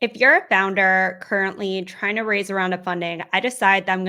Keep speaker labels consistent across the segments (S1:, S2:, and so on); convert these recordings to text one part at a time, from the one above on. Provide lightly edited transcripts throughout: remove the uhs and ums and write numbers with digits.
S1: If you're a founder currently trying to raise a round of funding, I decide that I'm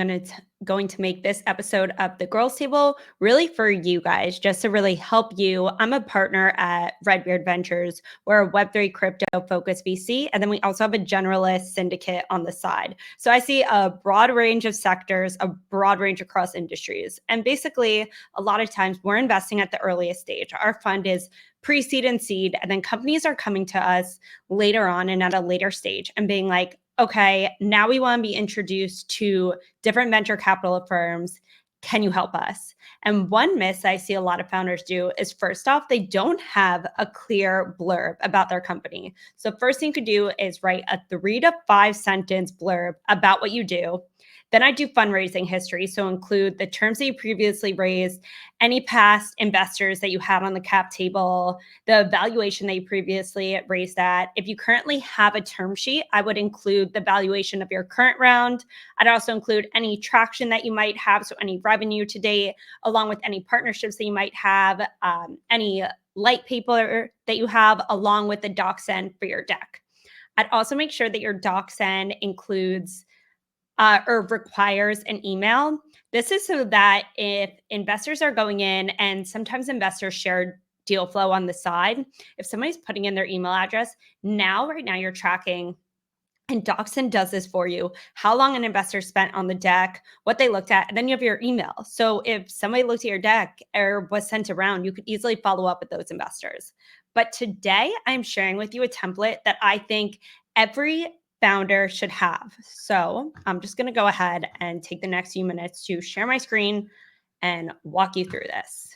S1: going to make this episode of the Girls Table really for you guys, just to really help you. I'm a partner at Redbeard Ventures. We're a Web3 crypto focused VC, and then we also have a generalist syndicate on the side. So I see a broad range of sectors, a broad range across industries. And basically, a lot of times we're investing at the earliest stage. Our fund is pre-seed and seed, and then companies are coming to us later on and at a later stage and being like, okay, now we want to be introduced to different venture capital firms. Can you help us? And one miss I see a lot of founders do is, first off, they don't have a clear blurb about their company. So first thing you could do is write a 3 to 5 sentence blurb about what you do. Then I do fundraising history. So include the terms that you previously raised, any past investors that you had on the cap table, the valuation that you previously raised at. If you currently have a term sheet, I would include the valuation of your current round. I'd also include any traction that you might have, so any revenue to date, along with any partnerships that you might have, any light paper that you have, along with the DocSend for your deck. I'd also make sure that your DocSend includes or requires an email. This is so that if investors are going in, and sometimes investors share deal flow on the side, if somebody's putting in their email address, right now you're tracking, and DocSend does this for you, how long an investor spent on the deck, what they looked at, and then you have your email. So if somebody looked at your deck or was sent around, you could easily follow up with those investors. But today I'm sharing with you a template that I think every founder should have. So I'm just going to go ahead and take the next few minutes to share my screen and walk you through this.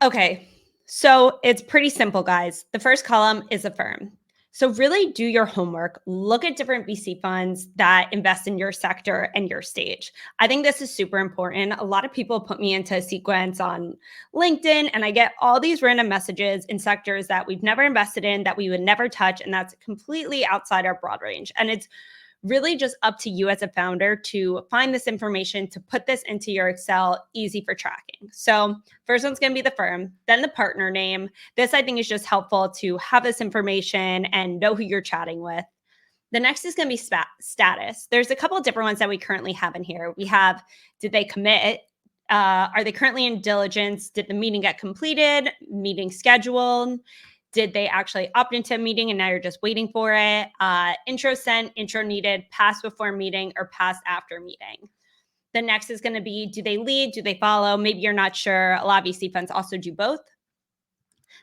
S1: Okay, so it's pretty simple, guys. The first column is a firm. So really do your homework. Look at different VC funds that invest in your sector and your stage. I think this is super important. A lot of people put me into a sequence on LinkedIn, and I get all these random messages in sectors that we've never invested in, that we would never touch, and that's completely outside our broad range. And it's really just up to you as a founder to find this information, to put this into your Excel, easy for tracking. So first one's going to be the firm, then the partner name. This, I think, is just helpful to have this information and know who you're chatting with. The next is going to be status. There's a couple of different ones that we currently have in here. We have, did they commit? Are they currently in diligence? Did the meeting get completed? Meeting scheduled? Did they actually opt into a meeting and now you're just waiting for it? Intro sent, intro needed, pass before meeting, or pass after meeting. The next is going to be, do they lead? Do they follow? Maybe you're not sure. A lot of VC funds also do both.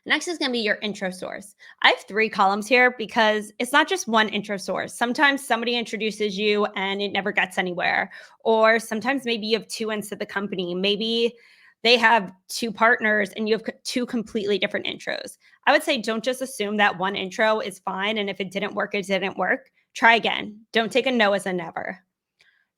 S1: Next is going to be your intro source. I have 3 columns here because it's not just one intro source. Sometimes somebody introduces you and it never gets anywhere. Or sometimes maybe you have 2 into the company. Maybe they have 2 partners and you have 2 completely different intros. I would say don't just assume that one intro is fine, and if it didn't work, it didn't work. Try again. Don't take a no as a never.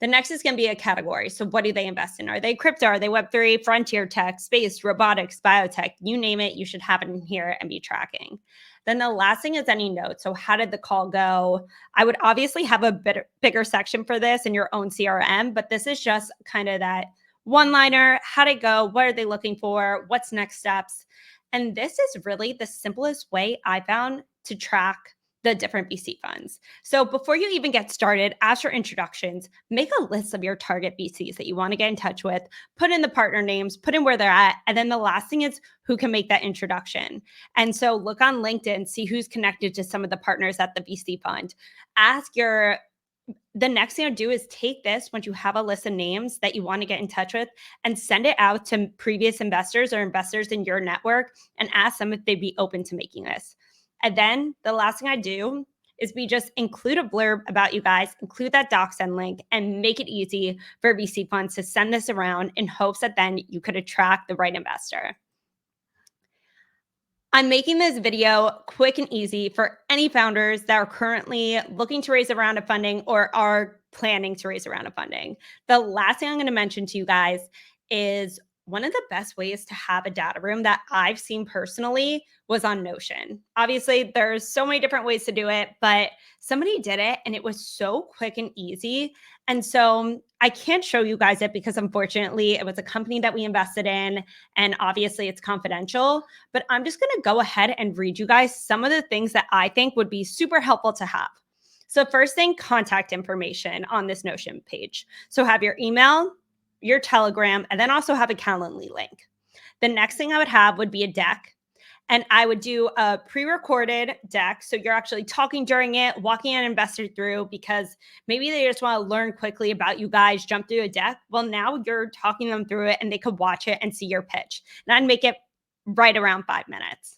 S1: The next is going to be a category. So what do they invest in? Are they crypto? Are they Web3, frontier tech, space, robotics, biotech? You name it, you should have it in here and be tracking. Then the last thing is any notes. So how did the call go? I would obviously have a bigger section for this in your own CRM, but this is just kind of that one-liner. How'd it go? What are they looking for? What's next steps? And this is really the simplest way I found to track the different VC funds. So before you even get started, as your introductions, make a list of your target VCs that you want to get in touch with, put in the partner names, put in where they're at. And then the last thing is who can make that introduction. And so look on LinkedIn, see who's connected to some of the partners at the VC fund. The next thing I'll do is take this, once you have a list of names that you want to get in touch with, and send it out to previous investors or investors in your network and ask them if they'd be open to making this. And then the last thing I do is we just include a blurb about you guys, include that DocSend link, and make it easy for VC funds to send this around in hopes that then you could attract the right investor. I'm making this video quick and easy for any founders that are currently looking to raise a round of funding or are planning to raise a round of funding. The last thing I'm going to mention to you guys is one of the best ways to have a data room that I've seen personally was on Notion. Obviously, there's so many different ways to do it, but somebody did it and it was so quick and easy. And so I can't show you guys it because unfortunately it was a company that we invested in and obviously it's confidential, but I'm just going to go ahead and read you guys some of the things that I think would be super helpful to have. So first thing, contact information on this Notion page. So have your email, your Telegram, and then also have a Calendly link. The next thing I would have would be a deck. And I would do a pre-recorded deck. So you're actually talking during it, walking an investor through because maybe they just want to learn quickly about you guys, jump through a deck. Well, now you're talking them through it and they could watch it and see your pitch. And I'd make it right around 5 minutes.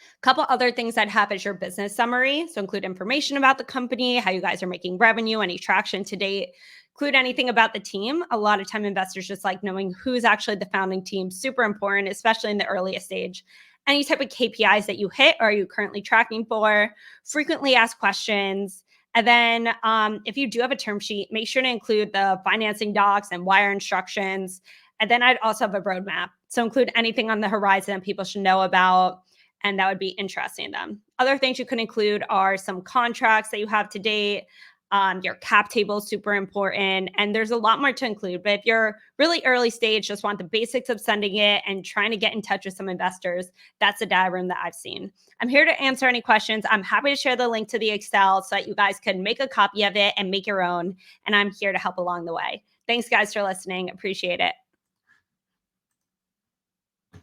S1: A couple other things I'd have is your business summary. So include information about the company, how you guys are making revenue, any traction to date. Include anything about the team. A lot of time investors just like knowing who's actually the founding team. Super important, especially in the earliest stage. Any type of KPIs that you hit or are you currently tracking for? Frequently asked questions. And then if you do have a term sheet, make sure to include the financing docs and wire instructions. And then I'd also have a roadmap. So include anything on the horizon people should know about and that would be interesting to them. Other things you could include are some contracts that you have to date. Your cap table is super important, and there's a lot more to include. But if you're really early stage, just want the basics of sending it and trying to get in touch with some investors, that's a data room that I've seen. I'm here to answer any questions. I'm happy to share the link to the Excel so that you guys can make a copy of it and make your own. And I'm here to help along the way. Thanks, guys, for listening. Appreciate it.